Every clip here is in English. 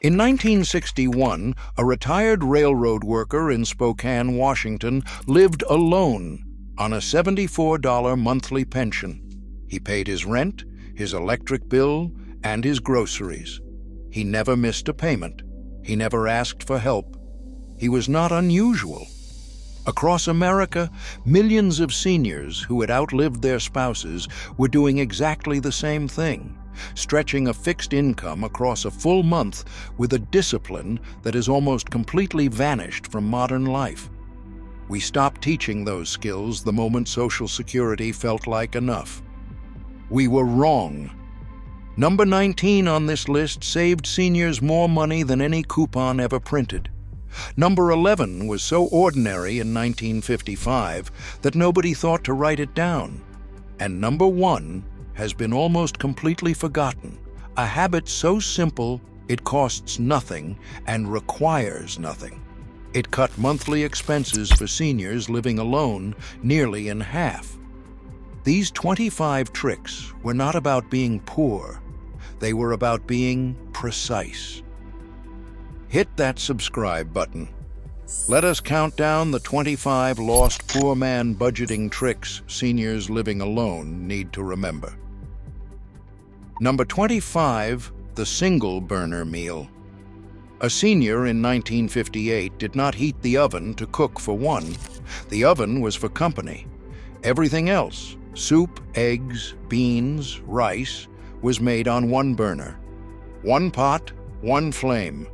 In 1961, a retired railroad worker in Spokane, Washington, lived alone on a $74 monthly pension. He paid his rent, his electric bill, and his groceries. He never missed a payment. He never asked for help. He was not unusual. Across America, millions of seniors who had outlived their spouses were doing exactly the same thing, stretching a fixed income across a full month with a discipline that has almost completely vanished from modern life. We stopped teaching those skills the moment Social Security felt like enough. We were wrong. Number 19 on this list saved seniors more money than any coupon ever printed. Number 11 was so ordinary in 1955 that nobody thought to write it down. And number 1 has been almost completely forgotten, a habit so simple it costs nothing and requires nothing. It cut monthly expenses for seniors living alone nearly in half. These 25 tricks were not about being poor. They were about being precise. Hit that subscribe button. Let us count down the 25 lost poor man budgeting tricks seniors living alone need to remember. Number 25, the single burner meal. A senior in 1958 did not heat the oven to cook for one. The oven was for company. Everything else, soup, eggs, beans, rice, was made on one burner. One pot, one flame.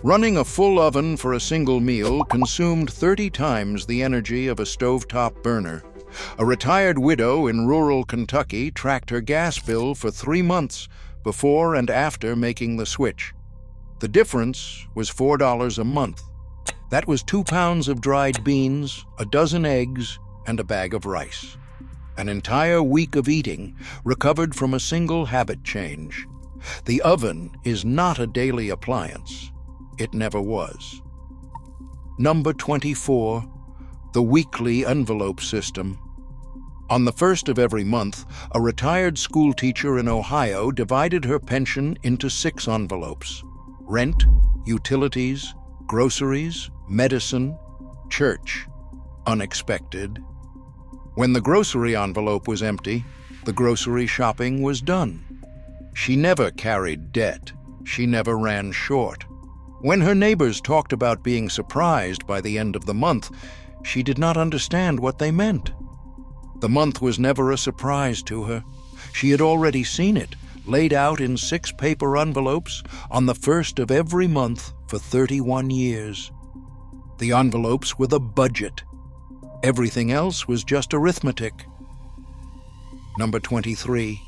Running a full oven for a single meal consumed 30 times the energy of a stovetop burner. A retired widow in rural Kentucky tracked her gas bill for 3 months before and after making the switch. The difference was $4 a month. That was 2 pounds of dried beans, a dozen eggs, and a bag of rice. An entire week of eating recovered from a single habit change. The oven is not a daily appliance. It never was. Number 24, the weekly envelope system. On the first of every month, a retired school teacher in Ohio divided her pension into 6 envelopes: rent, utilities, groceries, medicine, church, unexpected. When the grocery envelope was empty, the grocery shopping was done. She never carried debt. She never ran short. When her neighbors talked about being surprised by the end of the month, she did not understand what they meant. The month was never a surprise to her. She had already seen it, laid out in 6 paper envelopes on the first of every month for 31 years. The envelopes were the budget. Everything else was just arithmetic. Number 23,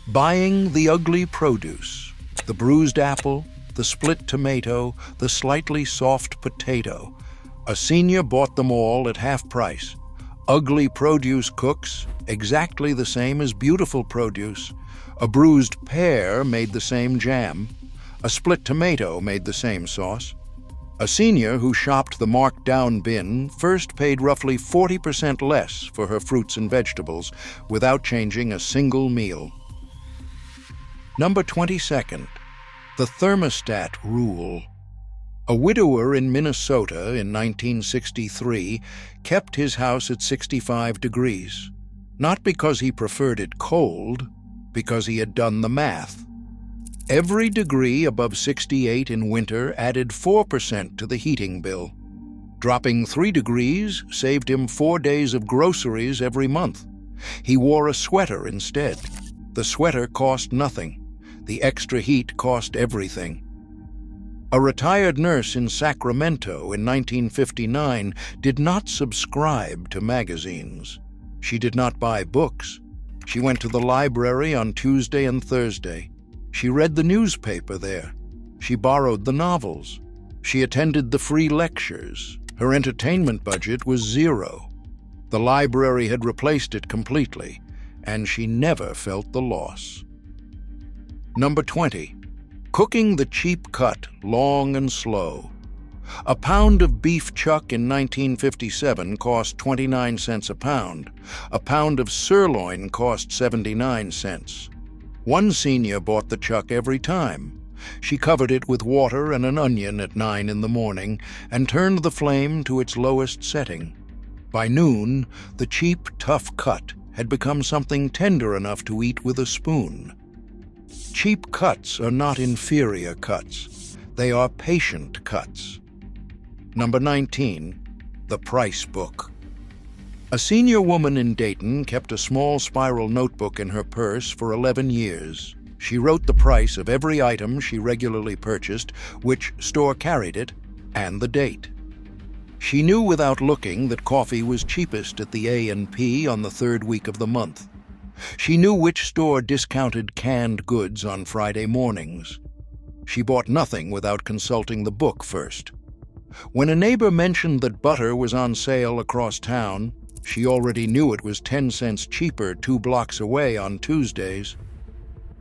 buying the ugly produce, the bruised apple, the split tomato, the slightly soft potato. A senior bought them all at half price. Ugly produce cooks exactly the same as beautiful produce. A bruised pear made the same jam. A split tomato made the same sauce. A senior who shopped the marked-down bin first paid roughly 40% less for her fruits and vegetables without changing a single meal. Number 22, the thermostat rule. A widower in Minnesota in 1963 kept his house at 65 degrees, not because he preferred it cold, because he had done the math. Every degree above 68 in winter added 4% to the heating bill. Dropping 3 degrees saved him 4 days of groceries every month. He wore a sweater instead. The sweater cost nothing. The extra heat cost everything. A retired nurse in Sacramento in 1959 did not subscribe to magazines. She did not buy books. She went to the library on Tuesday and Thursday. She read the newspaper there. She borrowed the novels. She attended the free lectures. Her entertainment budget was $0. The library had replaced it completely, and she never felt the loss. Number 20, cooking the cheap cut, long and slow. A pound of beef chuck in 1957 cost 29 cents a pound. A pound of sirloin cost 79 cents. One senior bought the chuck every time. She covered it with water and an onion at 9 in the morning and turned the flame to its lowest setting. By noon, the cheap, tough cut had become something tender enough to eat with a spoon. Cheap cuts are not inferior cuts. They are patient cuts. Number 19. The Price Book. A senior woman in Dayton kept a small spiral notebook in her purse for 11 years. She wrote the price of every item she regularly purchased, which store carried it, and the date. She knew without looking that coffee was cheapest at the A&P on the third week of the month. She knew which store discounted canned goods on Friday mornings. She bought nothing without consulting the book first. When a neighbor mentioned that butter was on sale across town, she already knew it was 10 cents cheaper 2 blocks away on Tuesdays.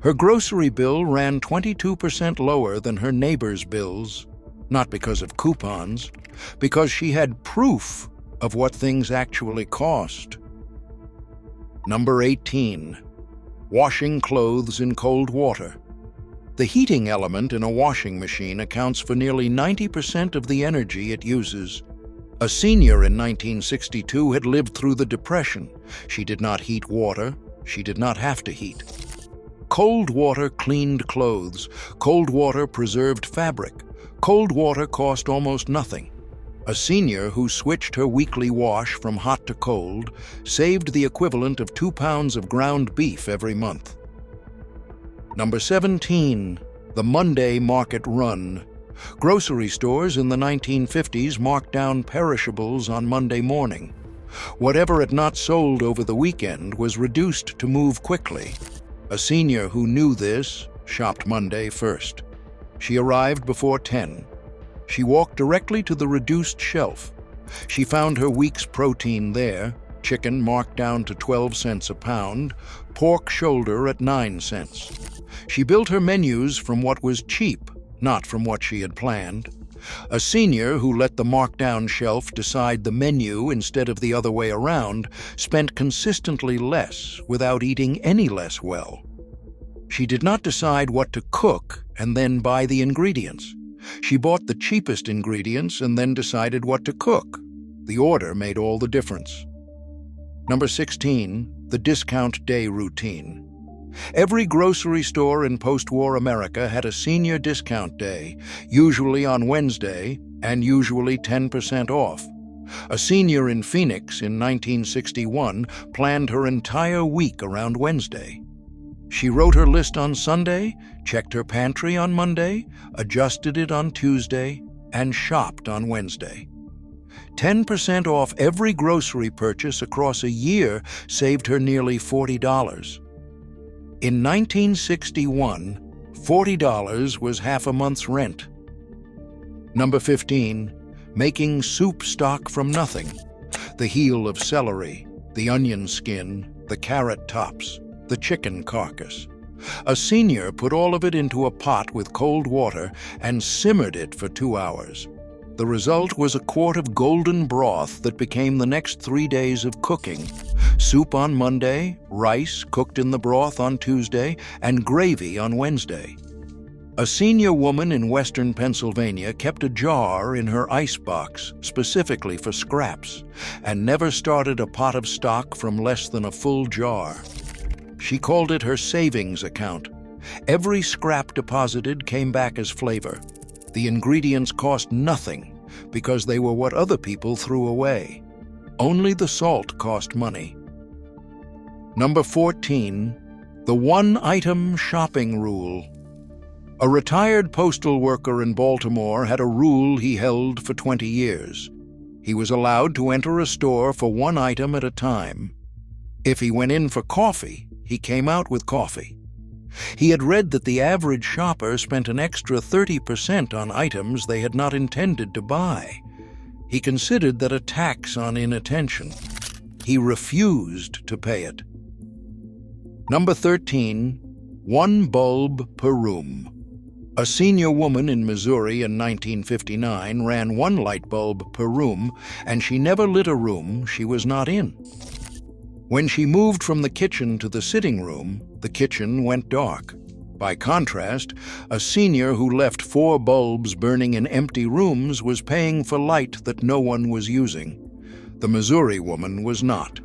Her grocery bill ran 22% lower than her neighbor's bills, not because of coupons, because she had proof of what things actually cost. Number 18. Washing clothes in cold water. The heating element in a washing machine accounts for nearly 90% of the energy it uses. A senior in 1962 had lived through the Depression. She did not heat water. She did not have to heat. Cold water cleaned clothes. Cold water preserved fabric. Cold water cost almost nothing. A senior who switched her weekly wash from hot to cold saved the equivalent of 2 pounds of ground beef every month. Number 17. The Monday Market Run. Grocery stores in the 1950s marked down perishables on Monday morning. Whatever had not sold over the weekend was reduced to move quickly. A senior who knew this shopped Monday first. She arrived before 10. She walked directly to the reduced shelf. She found her week's protein there, chicken marked down to 12 cents a pound, pork shoulder at 9 cents. She built her menus from what was cheap, not from what she had planned. A senior who let the markdown shelf decide the menu instead of the other way around spent consistently less without eating any less well. She did not decide what to cook and then buy the ingredients. She bought the cheapest ingredients and then decided what to cook. The order made all the difference. Number 16. The Discount Day Routine. Every grocery store in post-war America had a senior discount day, usually on Wednesday and usually 10% off. A senior in Phoenix in 1961 planned her entire week around Wednesday. She wrote her list on Sunday, checked her pantry on Monday, adjusted it on Tuesday, and shopped on Wednesday. 10% off every grocery purchase across a year saved her nearly $40. In 1961, $40 was half a month's rent. Number 15. Making soup stock from nothing. The heel of celery, the onion skin, the carrot tops, the chicken carcass. A senior put all of it into a pot with cold water and simmered it for 2 hours. The result was a quart of golden broth that became the next 3 days of cooking. Soup on Monday, rice cooked in the broth on Tuesday, and gravy on Wednesday. A senior woman in western Pennsylvania kept a jar in her icebox specifically for scraps and never started a pot of stock from less than a full jar. She called it her savings account. Every scrap deposited came back as flavor. The ingredients cost nothing because they were what other people threw away. Only the salt cost money. Number 14. The one-item shopping rule. A retired postal worker in Baltimore had a rule he held for 20 years. He was allowed to enter a store for one item at a time. If he went in for coffee, he came out with coffee. He had read that the average shopper spent an extra 30% on items they had not intended to buy. He considered that a tax on inattention. He refused to pay it. Number 13. One bulb per room. A senior woman in Missouri in 1959 ran one light bulb per room, and she never lit a room she was not in. When she moved from the kitchen to the sitting room, the kitchen went dark. By contrast, a senior who left 4 bulbs burning in empty rooms was paying for light that no one was using. The Missouri woman was not.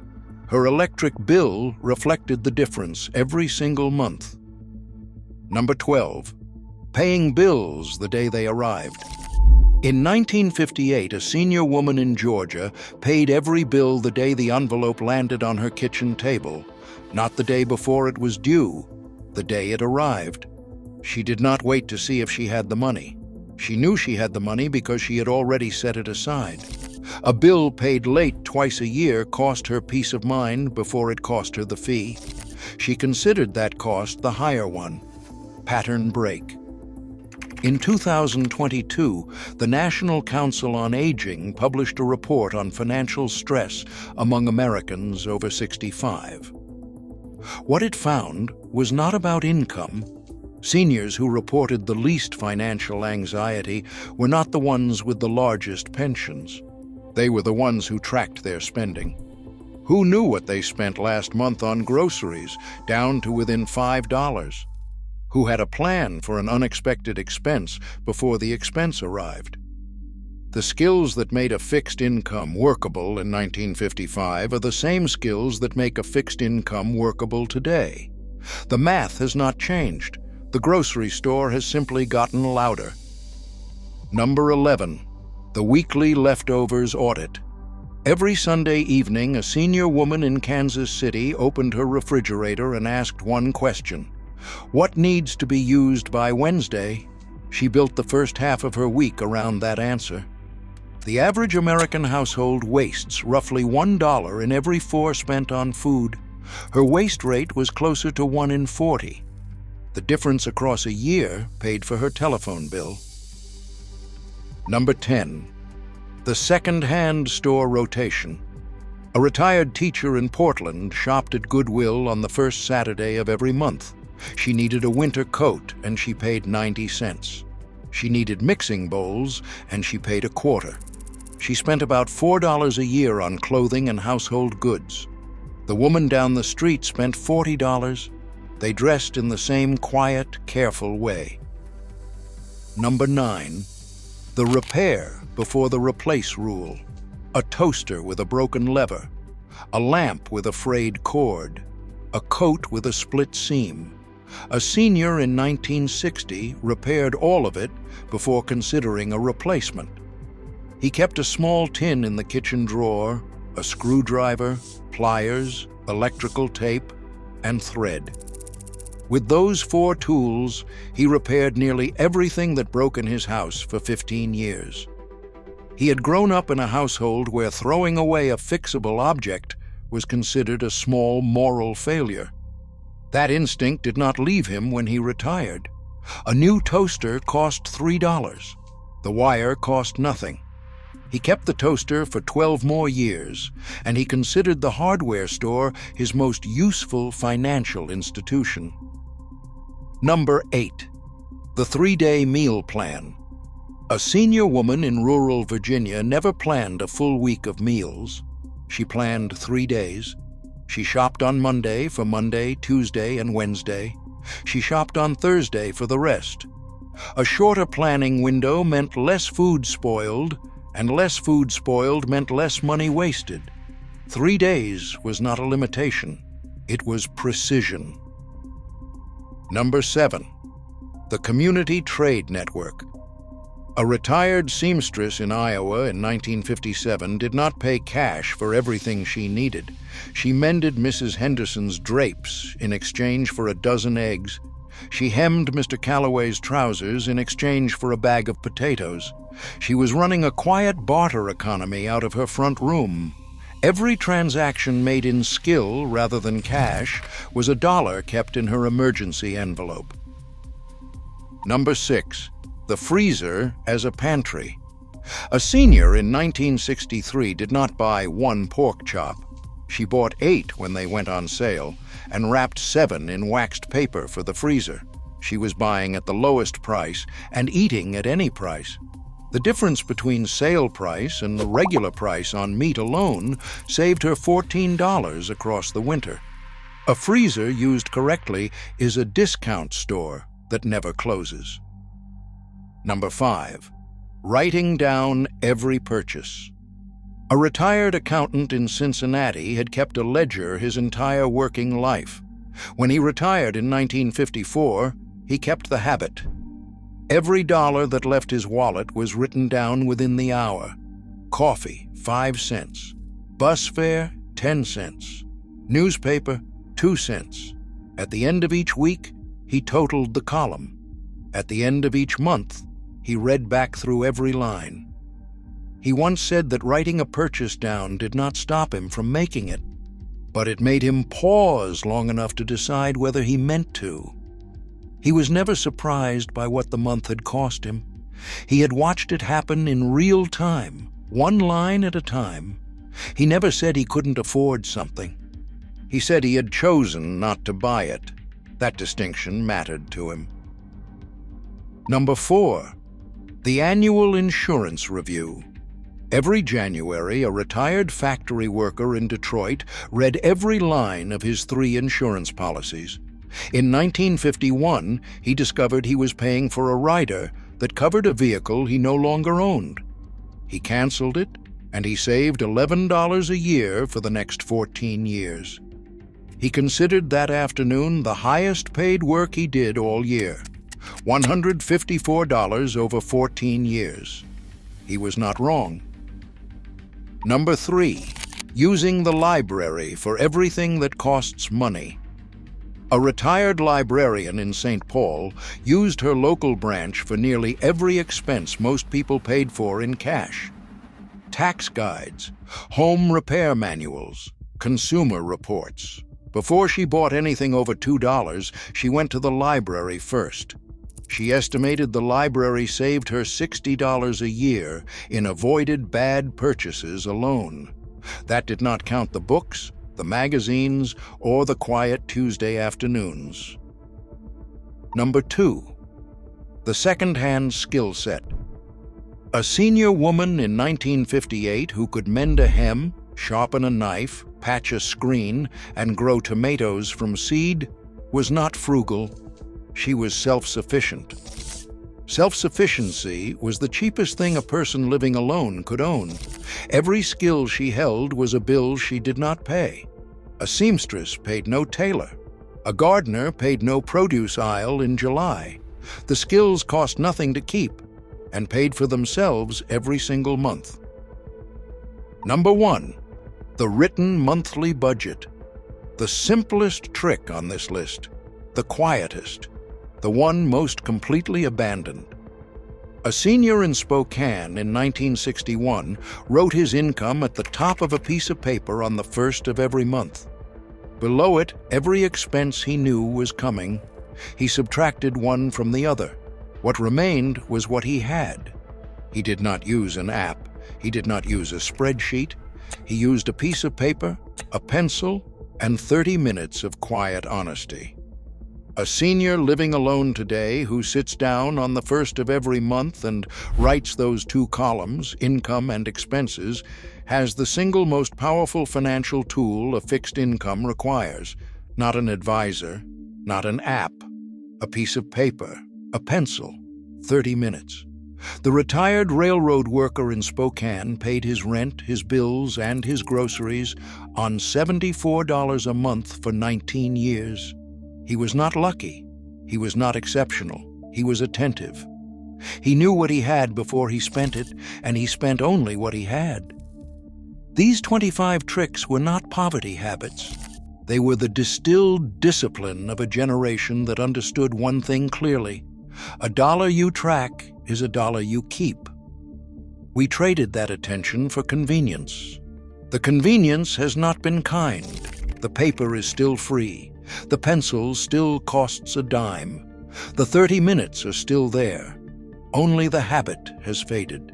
Her electric bill reflected the difference every single month. Number 12. Paying bills the day they arrived. In 1958, a senior woman in Georgia paid every bill the day the envelope landed on her kitchen table, not the day before it was due, the day it arrived. She did not wait to see if she had the money. She knew she had the money because she had already set it aside. A bill paid late twice a year cost her peace of mind before it cost her the fee. She considered that cost the higher one. Pattern break. In 2022, the National Council on Aging published a report on financial stress among Americans over 65. What it found was not about income. Seniors who reported the least financial anxiety were not the ones with the largest pensions. They were the ones who tracked their spending. Who knew what they spent last month on groceries, down to within $5? Who had a plan for an unexpected expense before the expense arrived? The skills that made a fixed income workable in 1955 are the same skills that make a fixed income workable today. The math has not changed. The grocery store has simply gotten louder. Number 11. The weekly leftovers audit. Every Sunday evening, a senior woman in Kansas City opened her refrigerator and asked one question: what needs to be used by Wednesday? She built the first half of her week around that answer. The average American household wastes roughly $1 in every 4 spent on food. Her waste rate was closer to 1 in 40. The difference across a year paid for her telephone bill. Number 10. The second-hand store rotation. A retired teacher in Portland shopped at Goodwill on the first Saturday of every month. She needed a winter coat, and she paid 90 cents. She needed mixing bowls, and she paid a quarter. She spent about $4 a year on clothing and household goods. The woman down the street spent $40. They dressed in the same quiet, careful way. Number 9. The repair before the replace rule. A toaster with a broken lever. A lamp with a frayed cord. A coat with a split seam. A senior in 1960 repaired all of it before considering a replacement. He kept a small tin in the kitchen drawer, a screwdriver, pliers, electrical tape, and thread. With those 4 tools, he repaired nearly everything that broke in his house for 15 years. He had grown up in a household where throwing away a fixable object was considered a small moral failure. That instinct did not leave him when he retired. A new toaster cost $3. The wire cost nothing. He kept the toaster for 12 more years, and he considered the hardware store his most useful financial institution. Number 8. The 3-day meal plan. A senior woman in rural Virginia never planned a full week of meals. She planned 3 days. She shopped on Monday for Monday, Tuesday, and Wednesday. She shopped on Thursday for the rest. A shorter planning window meant less food spoiled, and less food spoiled meant less money wasted. 3 days was not a limitation. It was precision. Number 7. The Community Trade Network. A retired seamstress in Iowa in 1957 did not pay cash for everything she needed. She mended Mrs. Henderson's drapes in exchange for a dozen eggs. She hemmed Mr. Calloway's trousers in exchange for a bag of potatoes. She was running a quiet barter economy out of her front room. Every transaction made in skill rather than cash was $1 kept in her emergency envelope. Number 6. The freezer as a pantry. A senior in 1963 did not buy 1 pork chop. She bought 8 when they went on sale and wrapped 7 in waxed paper for the freezer. She was buying at the lowest price and eating at any price. The difference between sale price and the regular price on meat alone saved her $14 across the winter. A freezer used correctly is a discount store that never closes. Number 5. Writing down every purchase. A retired accountant in Cincinnati had kept a ledger his entire working life. When he retired in 1954, he kept the habit. Every dollar that left his wallet was written down within the hour. Coffee, 5 cents. Bus fare, 10 cents. Newspaper, 2 cents. At the end of each week, he totaled the column. At the end of each month, he read back through every line. He once said that writing a purchase down did not stop him from making it, but it made him pause long enough to decide whether he meant to. He was never surprised by what the month had cost him. He had watched it happen in real time, one line at a time. He never said he couldn't afford something. He said he had chosen not to buy it. That distinction mattered to him. Number 4. The annual insurance review. Every January, a retired factory worker in Detroit read every line of his 3 insurance policies. In 1951, he discovered he was paying for a rider that covered a vehicle he no longer owned. He canceled it, and he saved $11 a year for the next 14 years. He considered that afternoon the highest paid work he did all year, $154 over 14 years. He was not wrong. Number 3. Using the library for everything that costs money. A retired librarian in St. Paul used her local branch for nearly every expense most people paid for in cash. Tax guides, home repair manuals, consumer reports. Before she bought anything over $2, she went to the library first. She estimated the library saved her $60 a year in avoided bad purchases alone. That did not count the books, the magazines, or the quiet Tuesday afternoons. Number 2. The second-hand skill set. A senior woman in 1958 who could mend a hem, sharpen a knife, patch a screen, and grow tomatoes from seed was not frugal. She was self-sufficient. Self-sufficiency was the cheapest thing a person living alone could own. Every skill she held was a bill she did not pay. A seamstress paid no tailor. A gardener paid no produce aisle in July. The skills cost nothing to keep and paid for themselves every single month. Number 1. The written monthly budget. The simplest trick on this list. The quietest. The one most completely abandoned. A senior in Spokane in 1961 wrote his income at the top of a piece of paper on the first of every month. Below it, every expense he knew was coming. He subtracted one from the other. What remained was what he had. He did not use an app. He did not use a spreadsheet. He used a piece of paper, a pencil, and 30 minutes of quiet honesty. A senior living alone today who sits down on the first of every month and writes those 2 columns, income and expenses, has the single most powerful financial tool a fixed income requires. Not an advisor, not an app, a piece of paper, a pencil, 30 minutes. The retired railroad worker in Spokane paid his rent, his bills, and his groceries on $74 a month for 19 years. He was not lucky. He was not exceptional. He was attentive. He knew what he had before he spent it, and he spent only what he had. These 25 tricks were not poverty habits. They were the distilled discipline of a generation that understood one thing clearly. A dollar you track is a dollar you keep. We traded that attention for convenience. The convenience has not been kind. The paper is still free. The pencil still costs a dime. The 30 minutes are still there. Only the habit has faded.